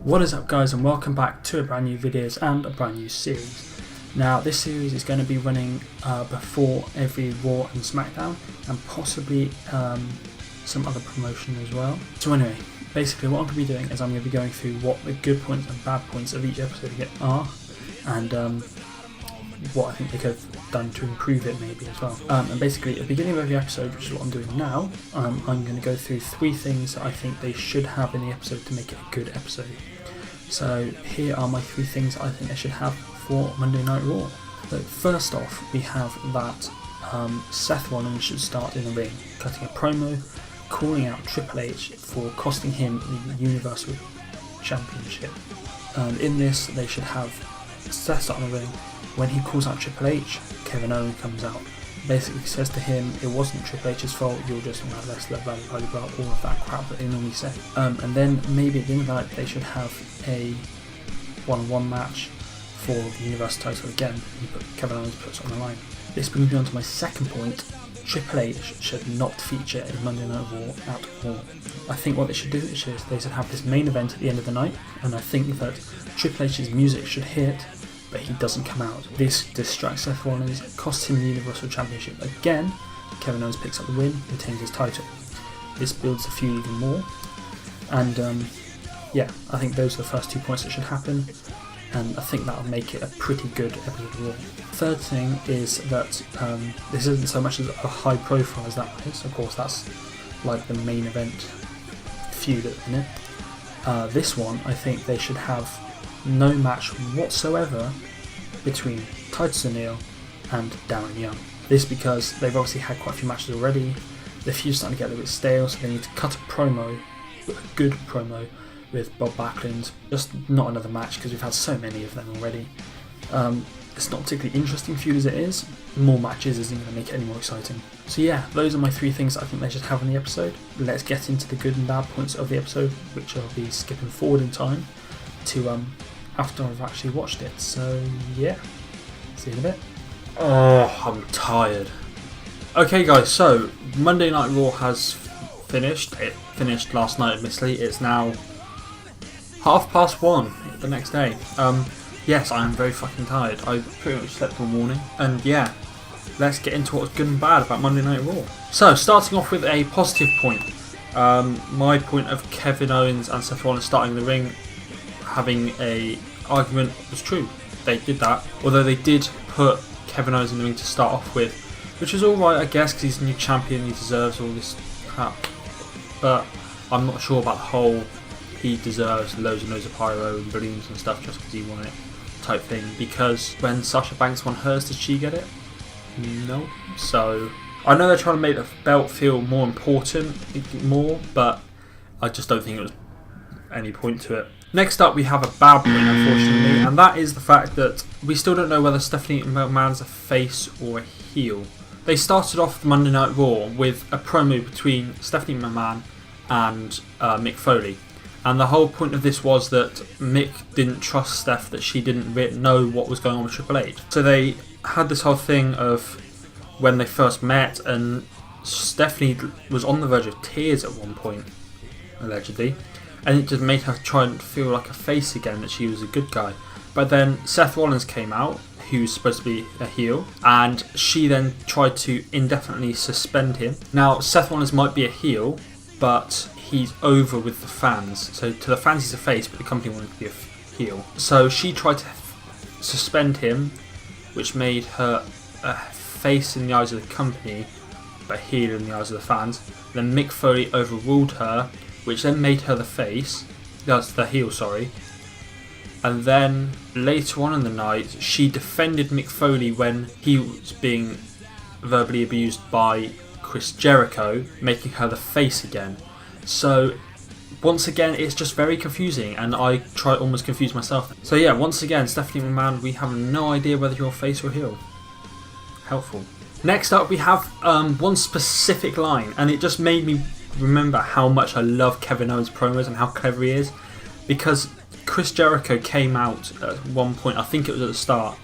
What is up, guys, and welcome back to a brand new videos and a brand new series. Now this series is going to be running before every Raw and SmackDown, and possibly some other promotion as well. So anyway, basically what I'm going to be doing is I'm going to be going through what the good points and bad points of each episode are, and what I think they could have done to improve it maybe as well. And basically at the beginning of every episode, which is what I'm doing now, I'm going to go through 3 things that I think they should have in the episode to make it a good episode. So here are my 3 things I think they should have for Monday Night Raw. So first off, we have that Seth Rollins should start in the ring, cutting a promo, calling out Triple H for costing him the Universal Championship. And in this, they should have Seth start in the ring. When he calls out Triple H, Kevin Owens comes out, basically says to him, it wasn't Triple H's fault, you're just a mad wrestler, blah blah blah, all of that crap that they normally say. And then maybe at the end of the night they should have a one-on-one match for the Universal title again. Kevin Owens puts it on the line. This brings me on to my second point. Triple H should not feature in Monday Night Raw at all. I think what they should do is they should have this main event at the end of the night, and I think that Triple H's music should hit, but he doesn't come out. This distracts Seth Rollins, costs him the Universal Championship again. Kevin Owens picks up the win, retains his title. This builds the feud even more, and yeah, I think those are the first 2 points that should happen, and I think that'll make it a pretty good episode of Raw. Third thing is that this isn't so much as a high profile as that is. Of course, that's like the main event feud at the minute. This one, I think they should have no match whatsoever between Titus O'Neil and Darren Young. This because they've obviously had quite a few matches already. The feud's starting to get a little bit stale, so they need to cut a promo, a good promo, with Bob Backlund. Just not another match because we've had so many of them already. It's not a particularly interesting feud as it is. More matches isn't going to make it any more exciting. So yeah, those are my 3 things I think they should have in the episode. Let's get into the good and bad points of the episode, which I'll be skipping forward in time to after I've actually watched it. So yeah, see you in a bit. Oh, I'm tired. Okay guys, so Monday Night Raw has finished. It finished last night, admittedly. It's now 1:30 the next day. Yes, I am very fucking tired. I pretty much slept all morning. And yeah, let's get into what's good and bad about Monday Night Raw. So, starting off with a positive point. My point of Kevin Owens and Seth Rollins starting the ring, having a argument, was true. They did that. Although they did put Kevin Owens in the ring to start off with, which is alright, I guess, because he's a new champion, he deserves all this crap. But I'm not sure about the whole he deserves loads and loads of pyro and balloons and stuff just because he won it type thing, because when Sasha Banks won hers, did she get it? No. So I know they're trying to make the belt feel more important, but I just don't think it was any point to it. Next up, we have a bad point, unfortunately, and that is the fact that we still don't know whether Stephanie McMahon's a face or a heel. They started off Monday Night Raw with a promo between Stephanie McMahon and Mick Foley. And the whole point of this was that Mick didn't trust Steph, that she didn't know what was going on with Triple H. So they had this whole thing of when they first met, and Stephanie was on the verge of tears at one point, allegedly. And it just made her try and feel like a face again, that she was a good guy. But then Seth Rollins came out, who's supposed to be a heel, and she then tried to indefinitely suspend him. Now, Seth Rollins might be a heel, but he's over with the fans. So to the fans he's a face, but the company wanted to be a heel. So she tried to suspend him, which made her a face in the eyes of the company, but a heel in the eyes of the fans. Then Mick Foley overruled her, which then made her the face. That's the heel, sorry. And then later on in the night, she defended Mick Foley when he was being verbally abused by Chris Jericho, making her the face again. So once again, it's just very confusing, and I almost confused myself. So yeah, once again, Stephanie McMahon, we have no idea whether you're face or heel. Helpful. Next up, we have one specific line, and it just made me remember how much I love Kevin Owens' promos and how clever he is, because Chris Jericho came out at one point, I think it was at the start,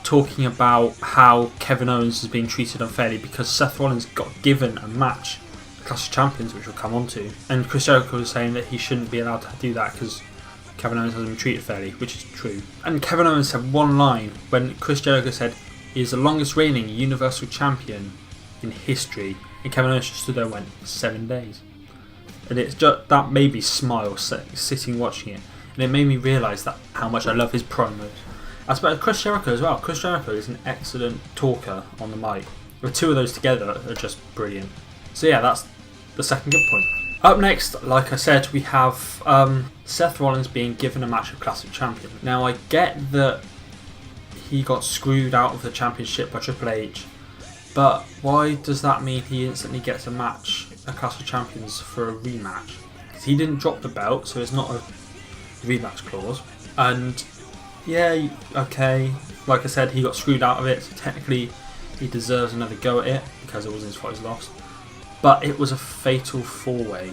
talking about how Kevin Owens is being treated unfairly because Seth Rollins got given a match, Clash of Champions, which we'll come on to, and Chris Jericho was saying that he shouldn't be allowed to do that because Kevin Owens hasn't been treated fairly, which is true. And Kevin Owens had one line when Chris Jericho said he is the longest reigning Universal Champion in history, and Kevin Owens just stood there and went 7 days. And it's just that made me smile sitting watching it, and it made me realise that how much I love his promos. As about Chris Jericho as well. Chris Jericho is an excellent talker on the mic. The two of those together are just brilliant. So yeah, that's the second good point. Up next, like I said, we have Seth Rollins being given a match of Clash of Champions. Now I get that he got screwed out of the championship by Triple H, but why does that mean he instantly gets a match, a Clash of Champions, for a rematch? Because he didn't drop the belt, so it's not a rematch clause. And yeah, okay, like I said, he got screwed out of it, so technically he deserves another go at it because it wasn't his fault he's lost. But it was a fatal 4-way,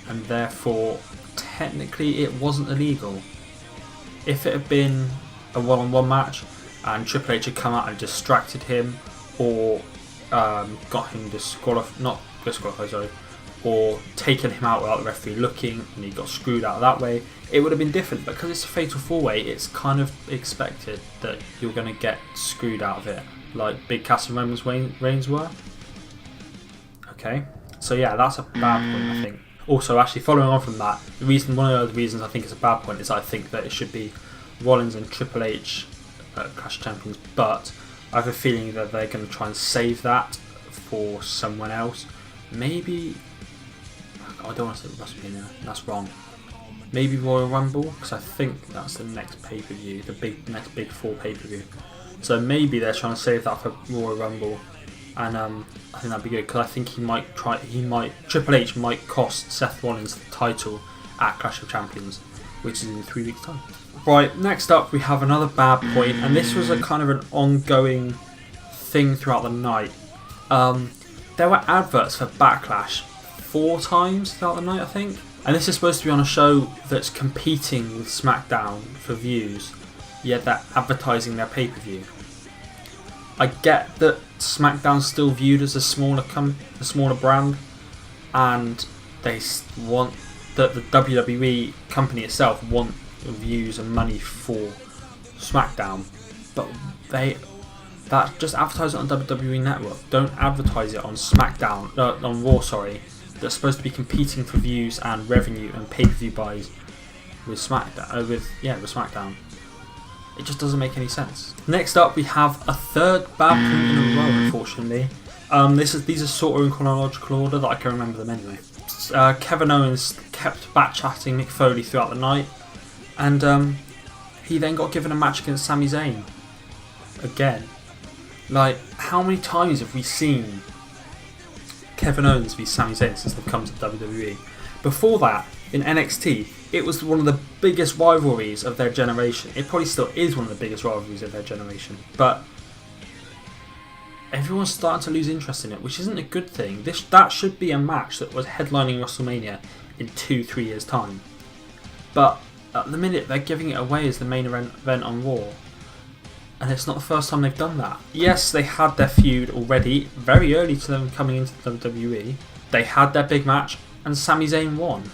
and therefore technically it wasn't illegal. If it had been a one-on-one match and Triple H had come out and distracted him, or got him or taken him out without the referee looking and he got screwed out that way, it would have been different. Because it's a fatal 4-way, it's kind of expected that you're going to get screwed out of it, like Big Cass and Roman Reigns were. Okay, so yeah, that's a bad point, I think. Also, actually, following on from that, one of the reasons I think it's a bad point is I think that it should be Rollins and Triple H Clash of Champions, but I have a feeling that they're going to try and save that for someone else. Maybe, I don't want to say WrestleMania, that's wrong. Maybe Royal Rumble, because I think that's the next pay-per-view, the next big 4 pay-per-view. So maybe they're trying to save that for Royal Rumble. And I think that'd be good, because I think Triple H might cost Seth Rollins the title at Clash of Champions, which is in 3 weeks' time. Right, next up we have another bad point, and this was a kind of an ongoing thing throughout the night. There were adverts for Backlash 4 times throughout the night, I think. And this is supposed to be on a show that's competing with SmackDown for views, yet they're advertising their pay-per-view. I get that SmackDown's still viewed as a smaller brand, and they want that the WWE company itself want views and money for SmackDown, but that just advertise it on WWE Network. Don't advertise it on SmackDown, on Raw. Sorry, that's supposed to be competing for views and revenue and pay-per-view buys with SmackDown. With SmackDown. It just doesn't make any sense. Next up, we have a third bad point in a row, unfortunately. These are sort of in chronological order that I can remember them anyway. Kevin Owens kept back-chatting Mick Foley throughout the night, and he then got given a match against Sami Zayn. Again. Like, how many times have we seen Kevin Owens v Sami Zayn since they've come to WWE? Before that, in NXT, it was one of the biggest rivalries of their generation. It probably still is one of the biggest rivalries of their generation. But everyone's starting to lose interest in it, which isn't a good thing. That should be a match that was headlining WrestleMania in 2-3 years' time. But at the minute, they're giving it away as the main event on Raw. And it's not the first time they've done that. Yes, they had their feud already, very early to them coming into WWE. They had their big match, and Sami Zayn won.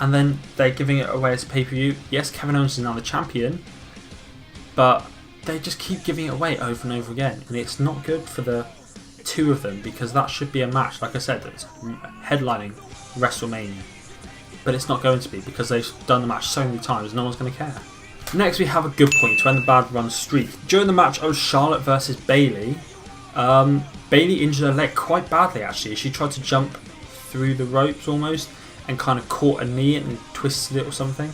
And then they're giving it away as a pay-per-view. Yes, Kevin Owens is now the champion, but they just keep giving it away over and over again. And it's not good for the two of them, because that should be a match, like I said, that's headlining WrestleMania. But it's not going to be, because they've done the match so many times, no one's going to care. Next, we have a good point to end the bad run streak. During the match of Charlotte versus Bayley, Bayley injured her leg quite badly, actually. She tried to jump through the ropes almost and kind of caught a knee and twisted it or something.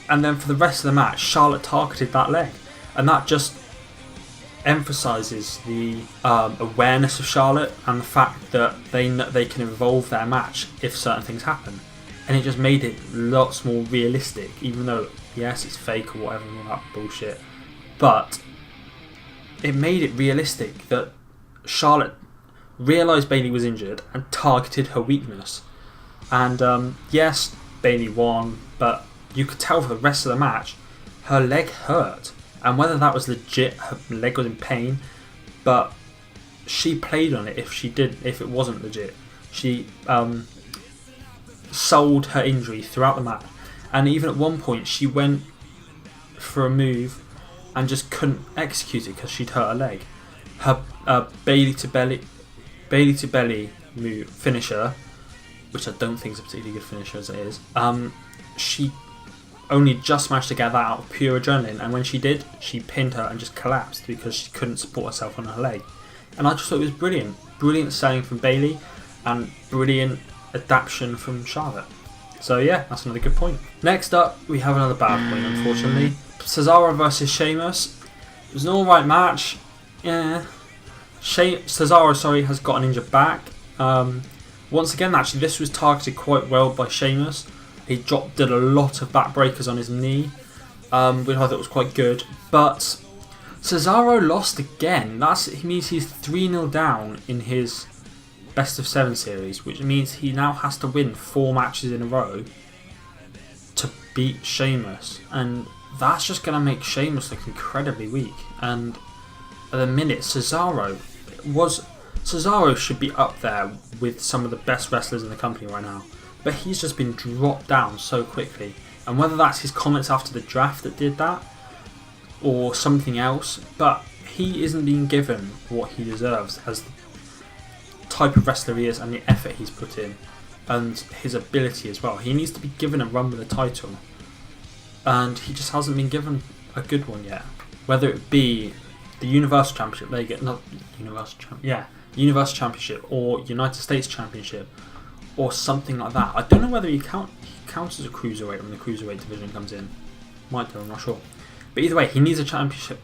And then for the rest of the match, Charlotte targeted that leg. And that just emphasises the awareness of Charlotte and the fact that they can evolve their match if certain things happen. And it just made it lots more realistic, even though, yes, it's fake or whatever, all that bullshit. But it made it realistic that Charlotte realised Bayley was injured and targeted her weakness. And yes, Bayley won, but you could tell for the rest of the match, her leg hurt. And whether that was legit, her leg was in pain, but she played on it if it wasn't legit. She sold her injury throughout the match. And even at one point, she went for a move and just couldn't execute it because she'd hurt her leg. Her Bailey to belly move finisher, which I don't think is a particularly good finisher as it is. She only just managed to get that out of pure adrenaline, and when she did, she pinned her and just collapsed because she couldn't support herself on her leg. And I just thought it was brilliant. Brilliant selling from Bailey and brilliant adaptation from Charlotte. So yeah, that's another good point. Next up, we have another bad point, unfortunately. Cesaro versus Sheamus. It was an alright match. Yeah. Cesaro, has got an injured back. Once again, actually, this was targeted quite well by Sheamus. He did a lot of backbreakers on his knee, which I thought was quite good. But Cesaro lost again. He means he's 3-0 down in his best of 7 series, which means he now has to win 4 matches in a row to beat Sheamus. And that's just going to make Sheamus look incredibly weak. And at the minute, Cesaro should be up there with some of the best wrestlers in the company right now. But he's just been dropped down so quickly. And whether that's his comments after the draft that did that, or something else, but he isn't being given what he deserves as the type of wrestler he is and the effort he's put in and his ability as well. He needs to be given a run with a title, and he just hasn't been given a good one yet. Whether it be the Universal Championship, Universal Championship or United States Championship or something like that. I don't know whether he counts as a cruiserweight when the cruiserweight division comes in. Might do, I'm not sure. But either way, he needs a championship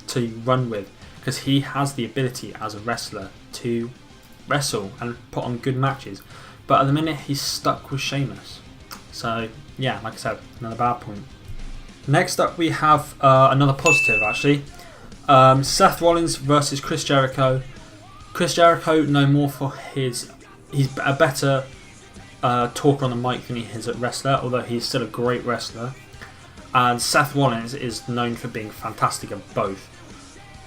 to run with because he has the ability as a wrestler to wrestle and put on good matches. But at the minute, he's stuck with Sheamus. So, yeah, like I said, another bad point. Next up, we have another positive, actually. Seth Rollins versus Chris Jericho. Chris Jericho, known more for he's a better talker on the mic than he is a wrestler, although he's still a great wrestler. And Seth Rollins is known for being fantastic at both.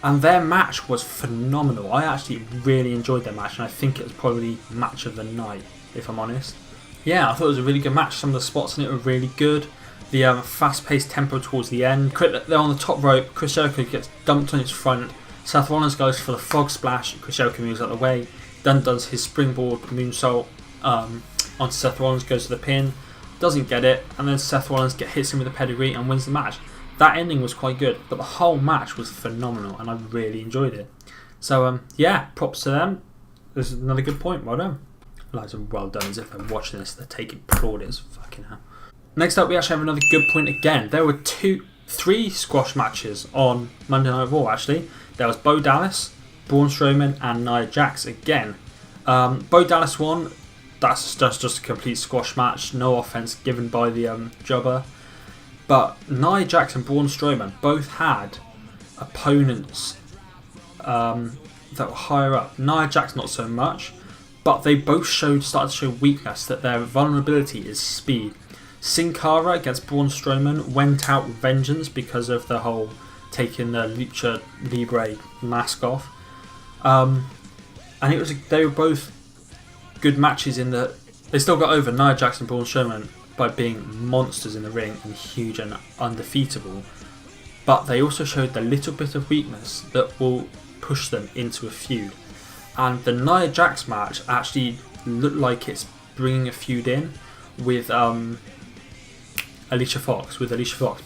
And their match was phenomenal. I actually really enjoyed their match, and I think it was probably match of the night, if I'm honest. Yeah, I thought it was a really good match. Some of the spots in it were really good. The fast-paced tempo towards the end. They're on the top rope. Chris Jericho gets dumped on his front. Seth Rollins goes for the frog splash. Chris Jericho moves out of the way. Then does his springboard moonsault onto Seth Rollins, goes to the pin. Doesn't get it, and then Seth Rollins hits him with a pedigree and wins the match. That ending was quite good, but the whole match was phenomenal, and I really enjoyed it. So, yeah, props to them. This is another good point. Well done. Like, well done, as if they're watching this, they're taking plaudits. Fucking hell. Next up, we actually have another good point again. There were 3 squash matches on Monday Night Raw, actually. There was Bo Dallas, Braun Strowman, and Nia Jax again. Bo Dallas won. That's just a complete squash match. No offense given by the jobber. But Nia Jax and Braun Strowman both had opponents that were higher up. Nia Jax not so much, but they both started to show weakness, that their vulnerability is speed. Sin Cara against Braun Strowman went out with vengeance because of the whole taking the Lucha Libre mask off. And they were both good matches in that they still got over Nia Jax and Braun Strowman by being monsters in the ring and huge and undefeatable, but they also showed the little bit of weakness that will push them into a feud. And the Nia Jax match actually looked like it's bringing a feud in with Alicia Fox,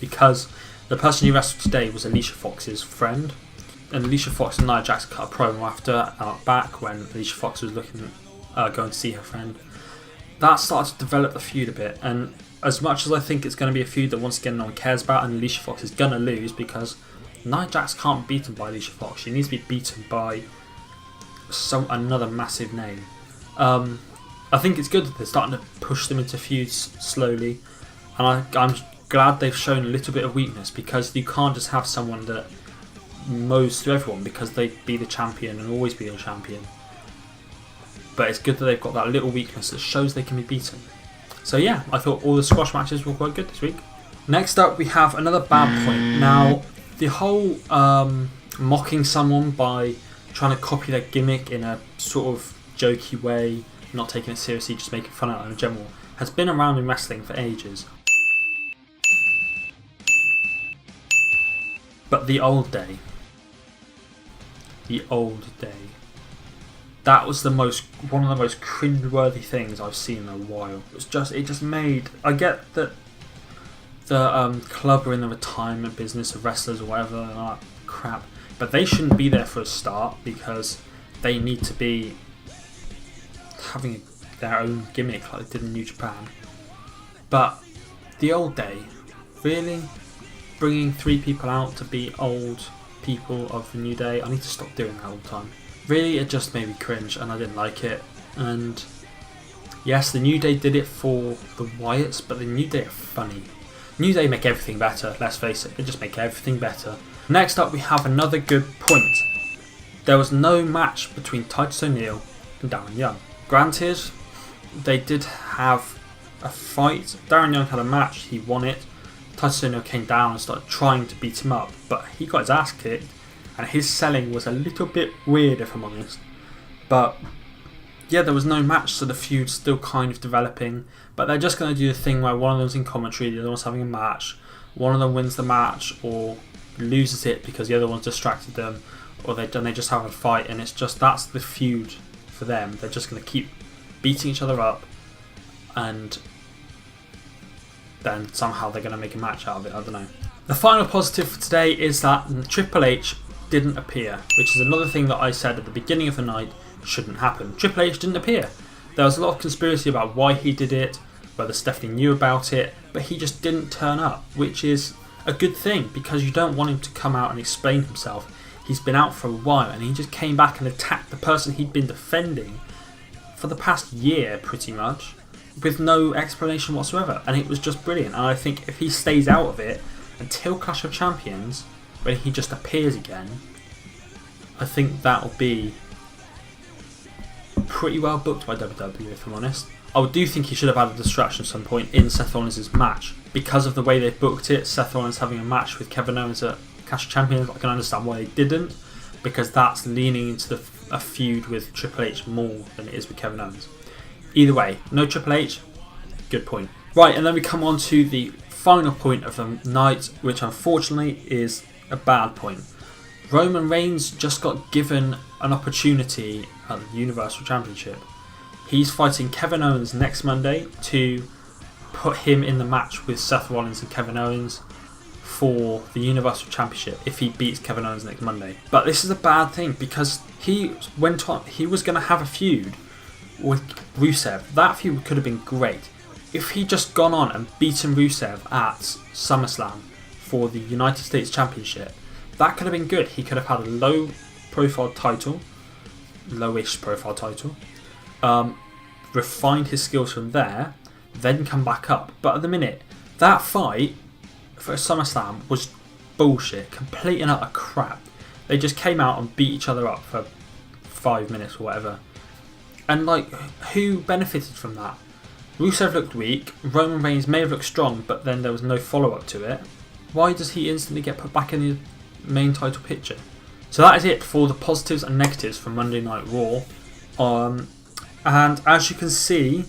because the person who wrestled today was Alicia Fox's friend, and Alicia Fox and Nia Jax cut a promo after back when Alicia Fox was going to see her friend. That started to develop the feud a bit, and as much as I think it's going to be a feud that once again no one cares about, and Alicia Fox is going to lose because Nia Jax can't be beaten by Alicia Fox. She needs to be beaten by another massive name. I think it's good that they're starting to push them into feuds slowly, and I'm glad they've shown a little bit of weakness, because you can't just have someone that mows through everyone because they'd be the champion and always be the champion. But it's good that they've got that little weakness that shows they can be beaten. So yeah, I thought all the squash matches were quite good this week. Next up, we have another bad point. Now, the whole mocking someone by trying to copy their gimmick in a sort of jokey way, not taking it seriously, just making fun of it in general, has been around in wrestling for ages. But the old day. The old day. That was one of the most cringeworthy things I've seen in a while. It just made. I get that the club are in the retirement business of wrestlers or whatever and all that crap, but they shouldn't be there for a start because they need to be having their own gimmick like they did in New Japan. But the old day, really, bringing 3 people out to be old people of the New Day. I need to stop doing that all the time. Really, it just made me cringe and I didn't like it. And yes, the New Day did it for the Wyatts, but the New Day are funny. New Day make everything better, let's face it. They just make everything better. Next up, we have another good point. There was no match between Titus O'Neil and Darren Young. Granted, they did have a fight. Darren Young had a match, he won it. Titus O'Neil came down and started trying to beat him up, but he got his ass kicked. And his selling was a little bit weird, if I'm honest. But yeah, there was no match, so the feud's still kind of developing. But they're just going to do the thing where one of them's in commentary, the other one's having a match. One of them wins the match or loses it because the other one's distracted them, or they just have a fight, and that's the feud for them. They're just going to keep beating each other up, and then somehow they're going to make a match out of it. I don't know. The final positive for today is that Triple H didn't appear, which is another thing that I said at the beginning of the night shouldn't happen. Triple H didn't appear. There was a lot of conspiracy about why he did it, whether Stephanie knew about it, but he just didn't turn up, which is a good thing because you don't want him to come out and explain himself. He's been out for a while and he just came back and attacked the person he'd been defending for the past year pretty much with no explanation whatsoever, and it was just brilliant. And I think if he stays out of it until Clash of Champions, when he just appears again, I think that'll be pretty well booked by WWE, if I'm honest. I do think he should have had a distraction at some point in Seth Rollins' match. Because of the way they booked it, Seth Rollins having a match with Kevin Owens at Clash of Champions, I can understand why they didn't, because that's leaning into a feud with Triple H more than it is with Kevin Owens. Either way, no Triple H, good point. Right, and then we come on to the final point of the night, which unfortunately is a bad point. Roman Reigns just got given an opportunity at the Universal Championship. He's fighting Kevin Owens next Monday to put him in the match with Seth Rollins and Kevin Owens for the Universal Championship if he beats Kevin Owens next Monday. But this is a bad thing because he was going to have a feud with Rusev. That feud could have been great if he'd just gone on and beaten Rusev at SummerSlam for the United States Championship. That could have been good. He could have had a lowish profile title, refined his skills from there, then come back up. But at the minute, that fight for SummerSlam was bullshit, complete and utter crap. They just came out and beat each other up for 5 minutes or whatever. And who benefited from that? Rusev looked weak, Roman Reigns may have looked strong, but then there was no follow-up to it. Why does he instantly get put back in the main title picture? So that is it for the positives and negatives from Monday Night Raw. And as you can see,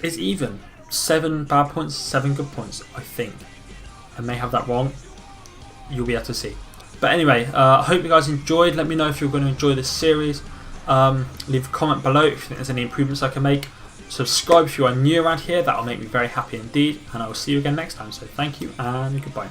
it's even. 7 bad points, 7 good points, I think. I may have that wrong. You'll be able to see. But anyway, I hope you guys enjoyed. Let me know if you're going to enjoy this series. Leave a comment below if you think there's any improvements I can make. Subscribe if you are new around here. That will make me very happy indeed. And I will see you again next time. So thank you and goodbye.